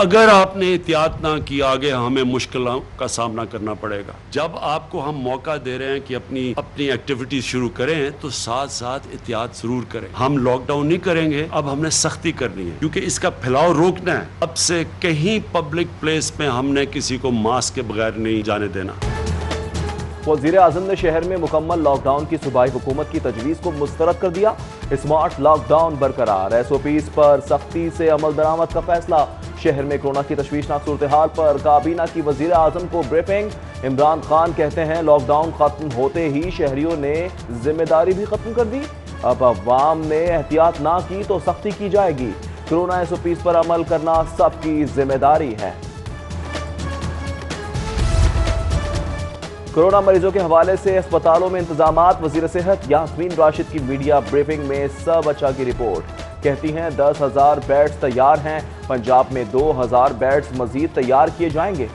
अगर आपने एहतियात ना की, आगे हमें मुश्किलों का सामना करना पड़ेगा। जब आपको हम मौका दे रहे हैं कि अपनी एक्टिविटीज शुरू करें, तो साथ साथ एहतियात जरूर करें। हम लॉकडाउन नहीं करेंगे, अब हमने सख्ती करनी है, क्योंकि इसका फैलाव रोकना है। अब से कहीं पब्लिक प्लेस में हमने किसी को मास्क के बगैर नहीं जाने देना। वज़ीर आज़म ने शहर में मुकम्मल लॉकडाउन की सूबाई हुकूमत की तजवीज़ को मुस्तरद कर दिया। स्मार्ट लॉकडाउन बरकरार, SOPs पर सख्ती से अमल दरामद का फैसला। शहर में कोरोना की तशवीशनाक सूरत हाल पर काबीना की वज़ीर आज़म को ब्रीफिंग। इमरान खान कहते हैं लॉकडाउन खत्म होते ही शहरियों ने जिम्मेदारी भी खत्म कर दी। अब अवाम ने एहतियात ना की तो सख्ती की जाएगी। कोरोना SOPs पर अमल करना सबकी जिम्मेदारी है। कोरोना मरीजों के हवाले से अस्पतालों में इंतजामात। वजीर सेहत यास्मीन राशिद की मीडिया ब्रीफिंग में सब अच्छा की रिपोर्ट। कहती हैं 10,000 बेड्स तैयार हैं, पंजाब में 2,000 बेड्स मजीद तैयार किए जाएंगे।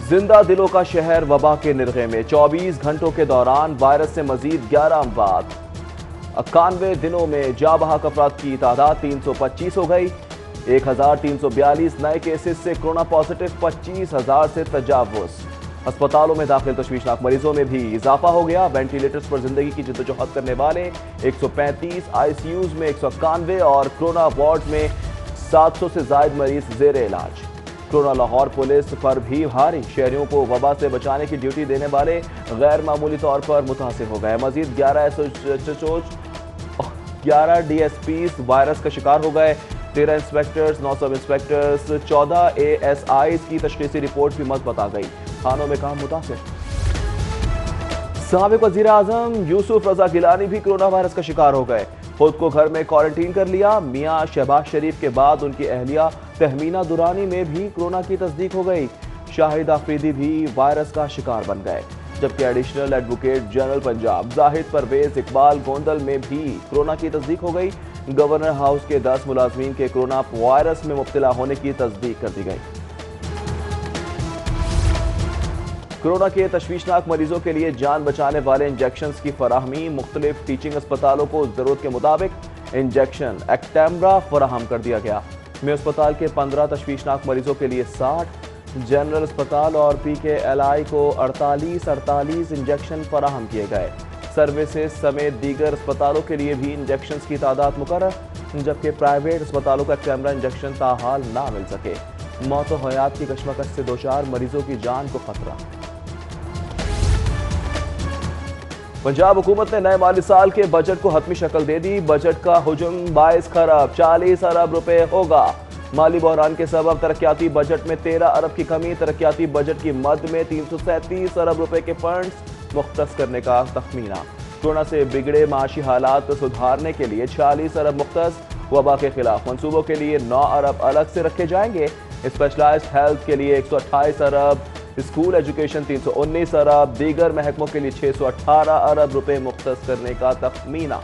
जिंदा दिलों का शहर वबा के निर्गे में, 24 घंटों के दौरान वायरस से मजीद 11 अमवात। 91 दिनों में जा बहक अफराद की तादाद 325 हो गई। 1,342 नए केसेस से कोरोना पॉजिटिव, 25,000 से तजावुज। अस्पतालों में दाखिल तशवीशनाक मरीजों में भी इजाफा हो गया। वेंटिलेटर्स पर जिंदगी की जद्दोजहद करने वाले 135, ICUs में 191 और कोरोना वार्ड में 700 से ज्यादा मरीज जेर इलाज। कोरोना लाहौर पुलिस पर भी भारी, शहरियों को वबा से बचाने की ड्यूटी देने वाले गैर मामूली तौर पर मुतासिर हो गए। मजीद 11 DSPs वायरस का शिकार हो गए। 13 इंस्पेक्टर्स, 9 सब इंस्पेक्टर्स, 14 ASIs की तशखीसी रिपोर्ट भी मत बता गई। थानों में काम मुतासिर। साबिक वजीर आजम यूसुफ रजा गिलानी भी कोरोना वायरस का शिकार हो गए। खुद को घर में क्वारंटीन कर लिया। मियां शहबाज शरीफ के बाद उनकी अहलिया तहमीना दुरानी में भी कोरोना की तस्दीक हो गई। शाहिद आफरीदी भी वायरस का शिकार बन गए, जबकि additional advocate general Punjab Zahid Pervez Iqbal Gondal में भी कोरोना की तस्दीक हो गई। गवर्नर हाउस के 10 मुलाजमीन के कोरोना वायरस में मुब्तला होने की तस्दीक कर दी गई। कोरोना के तशवीशनाक मरीजों के लिए जान बचाने वाले इंजेक्शंस की फराहमी। मुख्तलिफ टीचिंग अस्पतालों को जरूरत के मुताबिक इंजेक्शन एक्टेम्ब्रा फराहम कर दिया गया। में अस्पताल के 15 तशवीशनाक मरीजों के लिए 60, जनरल अस्पताल और PKLI को 48 इंजेक्शन फराहम किए गए। सर्विसेज समेत दीगर अस्पतालों के लिए भी इंजेक्शन की तादाद मुकर्रर, जबकि प्राइवेट अस्पतालों का कैमरा इंजेक्शन ताहाल ना मिल सके। मौत व हयात की कशमकश से 2-4 मरीजों की जान को खतरा। पंजाब हुकूमत ने नए माली साल के बजट को हतमी शक्ल दे दी। बजट का हुजूम 22 खरब 40 अरब रुपए होगा। माली बहरान के सबब तरक्याती बजट में 13 अरब की कमी। तरक्याती बजट की मद में 337 अरब रुपए के फंड्स मुख्तस करने का तखमीना। कोरोना से बिगड़े माशी हालात सुधारने के लिए 46 अरब मुख्तस। वबा के खिलाफ मंसूबों के लिए 9 अरब अलग से रखे जाएंगे। स्पेशलाइज्ड हेल्थ के लिए 128 अरब, स्कूल एजुकेशन 319 अरब, दीगर महकमों के लिए 618 अरब रुपए मुख्तस करने का तखमीना।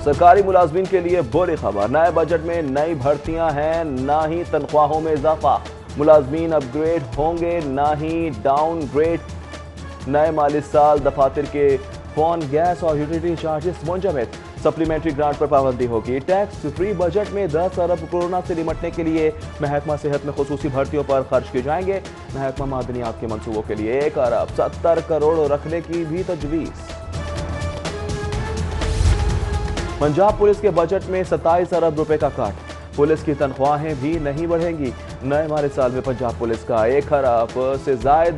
सरकारी मुलाजमीन के लिए बुरी खबर, नए बजट में नई भर्तियां हैं, ना ही तनख्वाहों में इजाफा। मुलाजमीन अपग्रेड होंगे, ना ही डाउनग्रेड। नए माली साल दफातर के फोन, गैस और यूटिलिटी चार्जेस मुंजमद। सप्लीमेंट्री ग्रांट पर पाबंदी होगी। टैक्स फ्री बजट में 10 अरब कोरोना से निपटने के लिए महकमा सेहत में खुसूसी भर्तियों पर खर्च किए जाएंगे। महकमा मादनियात के मंसूबों के लिए 1 अरब 70 करोड़ रखने की भी तजवीज़। पंजाब पुलिस के बजट में 27 अरब रुपए का कट। पुलिस की तनख्वाहें भी नहीं बढ़ेंगी। नए माली साल में पंजाब पुलिस का 1 अरब से जायद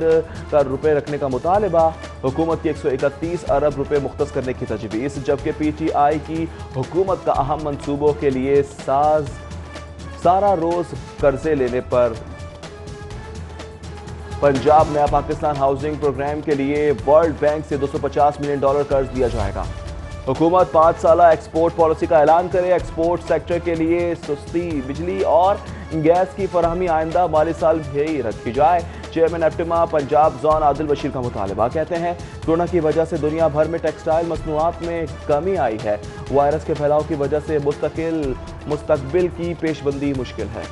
का रुपए रखने का मुतालबा। हुकूमत की 131 अरब रुपए मुख्तस करने की तजवीज़, जबकि PTI की हुकूमत का अहम मंसूबों के लिए सारा रोज कर्जे लेने पर। पंजाब नया पाकिस्तान हाउसिंग प्रोग्राम के लिए वर्ल्ड बैंक से $250 मिलियन कर्ज दिया जाएगा। हुकूमत 5 साला एक्सपोर्ट पॉलिसी का ऐलान करे। एक्सपोर्ट सेक्टर के लिए सस्ती बिजली और गैस की फराहमी आइंदा माली साल भी रखी जाए। चेयरमैन एप्टिमा पंजाब जोन आदिल बशीर का मुतालबा। कहते हैं कोरोना की वजह से दुनिया भर में टेक्सटाइल मसनूआत में कमी आई है। वायरस के फैलाव की वजह से मुस्तकबिल की पेशबंदी मुश्किल है।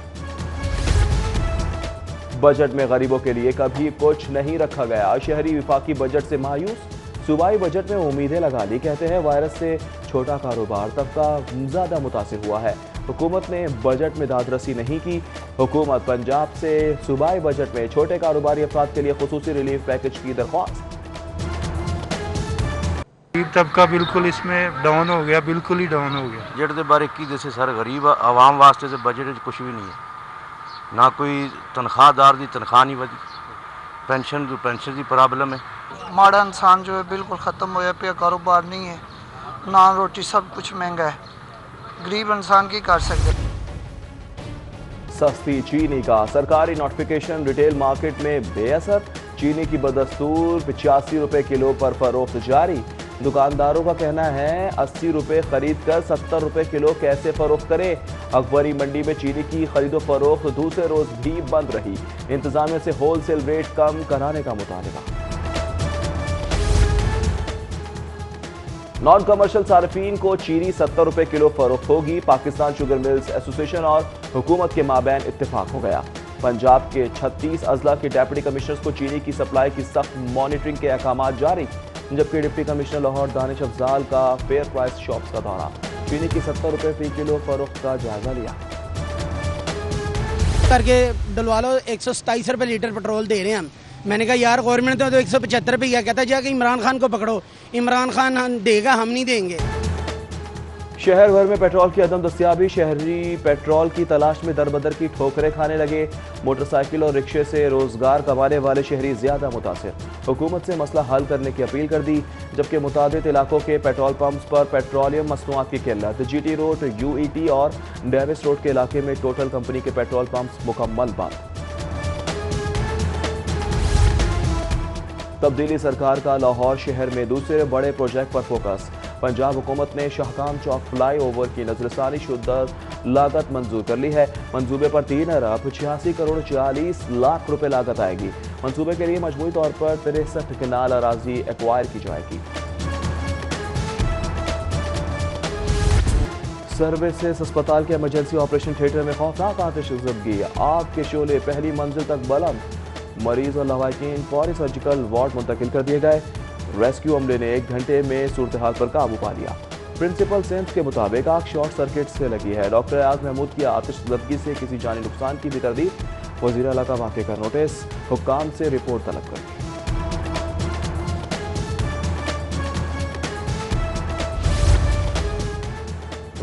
बजट में गरीबों के लिए कभी कुछ नहीं रखा गया, शहरी विफाकी बजट से मायूस, सूबाई बजट में उम्मीदें लगा ली। कहते हैं वायरस से छोटा कारोबार तबका ज्यादा मुतासिर हुआ है। हुकूमत ने बजट में दादरसी नहीं की। हुकूमत पंजाब से सूबाई बजट में छोटे कारोबारी अफराद के लिए खुसूसी रिलीफ पैकेज की दरख्वास्त। गरीब तबका बिल्कुल इसमें डाउन हो गया, बिल्कुल ही डाउन हो गया। बजट के बारे की जैसे सर गरीब आवाम वास्ते से बजट कुछ भी नहीं है, ना कोई तनख्वाहदार की तनख्वाह नहीं वधी, पेंशन की प्रॉब्लम है। माड़ा इंसान जो है बिल्कुल ख़त्म होया पे, कारोबार नहीं है, नान रोटी सब कुछ महंगा है, गरीब इंसान की कर सकते। सस्ती चीनी का सरकारी नोटिफिकेशन रिटेल मार्केट में बेअसर, चीनी की बदस्तूर 85 रुपए किलो पर फरोख्त जारी। दुकानदारों का कहना है 80 रुपए खरीद कर 70 रुपए किलो कैसे फरोख्त करें। अकबरी मंडी में चीनी की खरीदो फरोख्त दूसरे रोज भी बंद रही। इंतजामिया से होलसेल रेट कम कराने का मुतालबा। नॉन कमर्शियल सार्फिन को चीनी 70 रुपए किलो फरोख्त होगी। पाकिस्तान शुगर मिल्स एसोसिएशन और हुकूमत के माबैन इत्तेफाक हो गया। पंजाब के 36 अजला के डेप्यूटी कमिश्नर्स को चीनी की सप्लाई की सख्त मॉनिटरिंग के अहकाम जारी, जबकि डिप्टी कमिश्नर लाहौर दानिश अफजाल का फेयर प्राइस शॉप्स का दौरा, चीनी की 70 रुपए फी किलो फरोख्त का जायजा लिया। करके डलवा लो, 127 रुपए लीटर पेट्रोल दे रहे हैं हम। मैंने कहा यार गवर्नमेंट ने तो 175 रुपये किया। कहता जाके इमरान खान को पकड़ो, इमरान खान देगा, हम नहीं देंगे। शहर भर में पेट्रोल की अदम दस्तियाबी, शहरी पेट्रोल की तलाश में दरबदर की ठोकरें खाने लगे। मोटरसाइकिल और रिक्शे से रोजगार कमाने वाले शहरी ज्यादा मुतासिर। हुकूमत से मसला हल करने की अपील कर दी, जबकि मुतादिद इलाकों के पेट्रोल पंप्स पर पेट्रोलियम मसनूआत की किल्लत। GT रोड, UET और डेविस रोड के इलाके में टोटल कंपनी के पेट्रोल पंप्स मुकम्मल बंद। तब्दीली सरकार का लाहौर शहर में दूसरे बड़े प्रोजेक्ट पर फोकस। पंजाब हुकूमत ने शाहकाम चौक फ्लाई ओवर की नजरसानी शुदा लागत मंजूर कर ली है। मंसूबे पर 3 अरब 86 करोड़ 40 लाख रुपए लागत आएगी। मंसूबे के लिए मजमूई तौर पर 63 कनाल अराजी एक्वायर की जाएगी। सर्विसेज अस्पताल के इमरजेंसी ऑपरेशन थिएटर में खौफनाक आतिशज़दगी, आग के शोले पहली मंजिल तक बुलंद। मरीज और लवाकिन फौरी सर्जिकल वार्ड मुंतकिल कर दिए गए। रेस्क्यू अमले ने 1 घंटे में सूरत हाल पर काबू पा लिया। प्रिंसिपल सेम्स के मुताबिक आग शॉर्ट सर्किट से लगी है। डॉक्टर अयाज महमूद की आतिशज़दगी से किसी जानी नुकसान की भी तरदीद। वज़ीर आला का वाक़े का नोटिस, हुक्काम से रिपोर्ट तलब कर दी।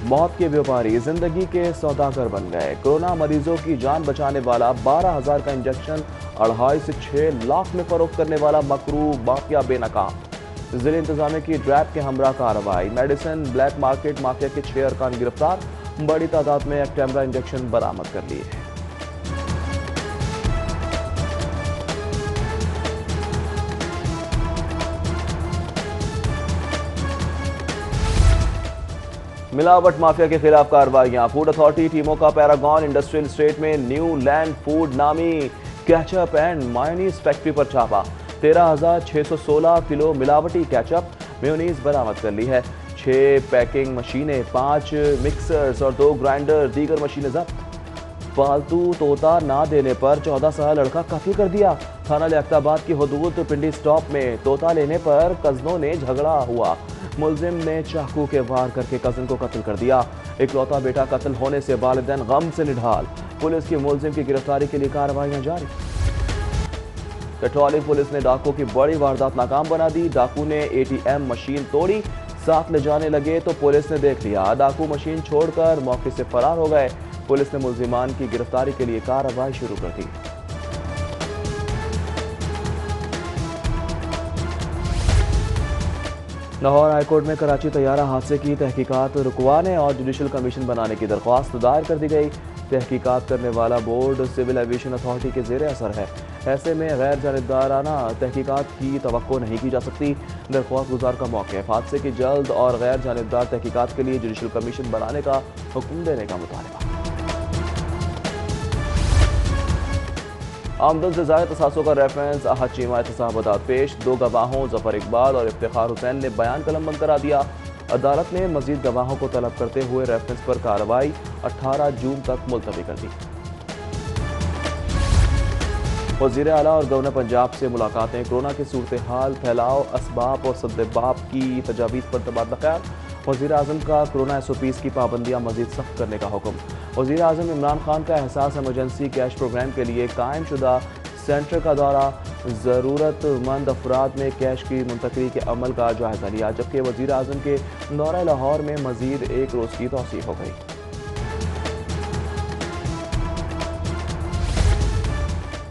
मौत के व्यापारी जिंदगी के सौदागर बन गए। कोरोना मरीजों की जान बचाने वाला 12,000 का इंजेक्शन 2.5 से 6 लाख में फरोख्त करने वाला मकरू माफिया बेनकाब। जिले इंतजामिया की ड्रैप के हमरा कार्रवाई। मेडिसिन ब्लैक मार्केट माफिया के 6 अरकान गिरफ्तार। बड़ी तादाद में एक्टेम्बरा इंजेक्शन बरामद कर लिए। मिलावट माफिया के खिलाफ कार्रवाइयां। फूड अथॉरिटी टीमों का पैरागॉन इंडस्ट्रियल एस्टेट में न्यू लैंड फूड नामी केचप एंड मायोनीज फैक्ट्री पर छापा। 13,616 किलो मिलावटी केचप मेयोनीज बरामद कर ली है। 6 पैकिंग मशीनें, 5 मिक्सर्स और 2 ग्राइंडर, दीगर मशीनें जब्त। पालतू तोता ना देने पर 14 साल लड़का कत्ल कर दिया। थाना लियाकताबाद की हदूद पिंडी स्टॉप में तोता लेने पर कजनों ने झगड़ा हुआ। मुलजिम ने चाकू के वार करके कजन को कत्ल कर दिया। इकलौता बेटा कत्ल होने से वालिदैन गम से निढाल। पुलिस की मुलजिम की गिरफ्तारी के लिए कार्रवाइयां जारी। पेट्रोलिंग पुलिस ने डाकू की बड़ी वारदात नाकाम बना दी। डाकू ने ATM मशीन तोड़ी, साथ ले जाने लगे तो पुलिस ने देख लिया। डाकू मशीन छोड़कर मौके से फरार हो गए। पुलिस ने मुलजिमान की गिरफ्तारी के लिए कार्रवाई शुरू कर दी। लाहौर हाईकोर्ट में कराची तैयारा हादसे की तहकीकात रुकवाने और जुडिशल कमीशन बनाने की दरख्वास्त दायर कर दी गई। तहकीकात करने वाला बोर्ड सिविल एविएशन अथॉरिटी के ज़ेर असर है। ऐसे में गैर जानिबदाराना तहकीकात की तवक्को नहीं की जा सकती। दरख्वास्त गुजार का मौक़िफ़ हादसे की जल्द और गैर जानिबदार तहकीकात के लिए जुडिशल कमीशन बनाने का हुक्म देने का मुतालबा। आमदन से ज़ायद तसासों का रेफरेंस अहद चीमा एहतसाब पेश। 2 गवाहों जफर इकबाल और इफ्तिखार हुसैन ने बयान कलमबंद करा दिया। अदालत ने मजीद गवाहों को तलब करते हुए रेफरेंस पर कार्रवाई 18 जून तक मुलतवी कर दी। वज़ीर आला और गवर्नर पंजाब से मुलाकातें, कोरोना की सूरत हाल, फैलाव, असबाब और सद्देबाब की तजावीज़ पर तबादला ख्याल। वज़ीर आज़म का कोरोना SOPs की पाबंदियाँ मज़ीद सख्त करने का हुक्म। वज़ीर आज़म इमरान खान का एहसास एमरजेंसी कैश प्रोग्राम के लिए कायम शुदा सेंटर का दौरा, ज़रूरतमंद अफराद में कैश की मुंतकली के अमल का जायज़ा लिया। जबकि वज़ीर आज़म के दौरा लाहौर में मज़ीद एक रोज़ की तौसीअ हो गई।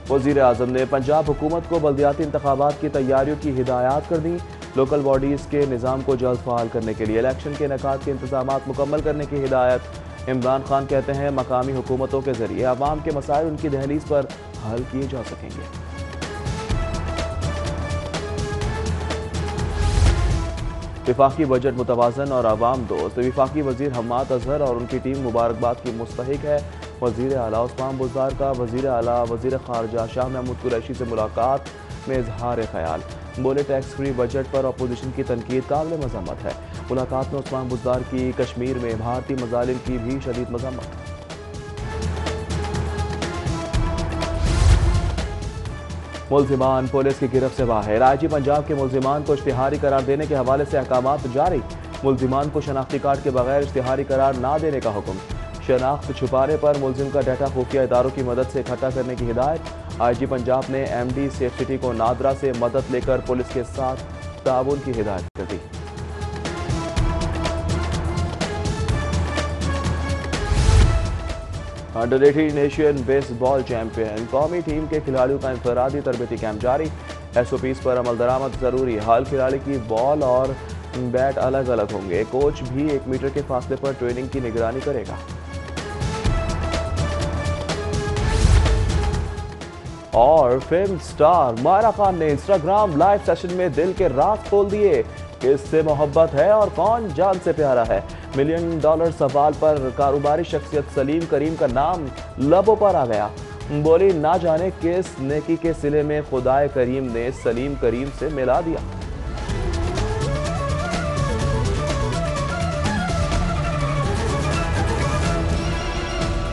वज़ीर आज़म ने पंजाब हुकूमत को बल्दियाती इंतखाबात की तैयारियों की हिदायत कर दी। लोकल बॉडीज़ के निज़ाम को जल्द फ़ाल करने के लिए इलेक्शन के इनेकाद के इंतज़ामात मुकम्मल करने की हिदायत। इमरान खान कहते हैं मकामी हुकूमतों के ज़रिए आवाम के मसाइल उनकी दहलीज पर हल किए जा सकेंगे। विफाकी बजट मुतवाज़न और आवाम दोस्त। विफाकी वज़ीर हम्माद अजहर और उनकी टीम मुबारकबाद की मुस्तहिक है। वज़ीर आला उस्मान बुज़दार का वज़ीर आला वज़ीर ख़ारजा शाह महमूद कुरैशी से मुलाकात में इजहार ख्याल। बोले टैक्स फ्री बजट पर अपोजिशन की तनकीद काबिल मज़म्मत है। मुलाकात में उस्मान बुज़दार की कश्मीर में भारतीय मज़ालिम की भी शदीद मज़म्मत। मुल्ज़िमान पुलिस की गिरफ्त से बाहर। IG पंजाब के मुल्ज़िमान को इश्तिहारी करार देने के हवाले से अहकामात जारी। मुल्ज़िमान को शनाख्ती कार्ड के बगैर इश्तिहारी करार ना देने का हुक्म। शनाख्त छुपाने पर मुल्ज़िम का डाटा खुफिया इदारों की मदद से इकट्ठा करने की हिदायत। IG पंजाब ने MD सेफ सिटी को नादरा से मदद लेकर पुलिस के साथ ताउन की हिदायत कर दी। अंडर-18 एशियन बेसबॉल चैंपियन कौमी टीम के खिलाड़ियों का इंफरादी तरबती कैंप जारी। SOPs पर अमल दरामद जरूरी। हर खिलाड़ी की बॉल और बैट अलग अलग होंगे। कोच भी 1 मीटर के फासले पर ट्रेनिंग की निगरानी करेगा। और फिल्म स्टार मायरा खान ने इंस्टाग्राम लाइव सेशन में दिल के राज खोल दिए। किससे मोहब्बत है और कौन जान से प्यारा है? $1 मिलियन सवाल पर कारोबारी शख्सियत सलीम करीम का नाम लबों पर आ गया। बोली ना जाने किस नेकी के सिले में खुदाए करीम ने सलीम करीम से मिला दिया।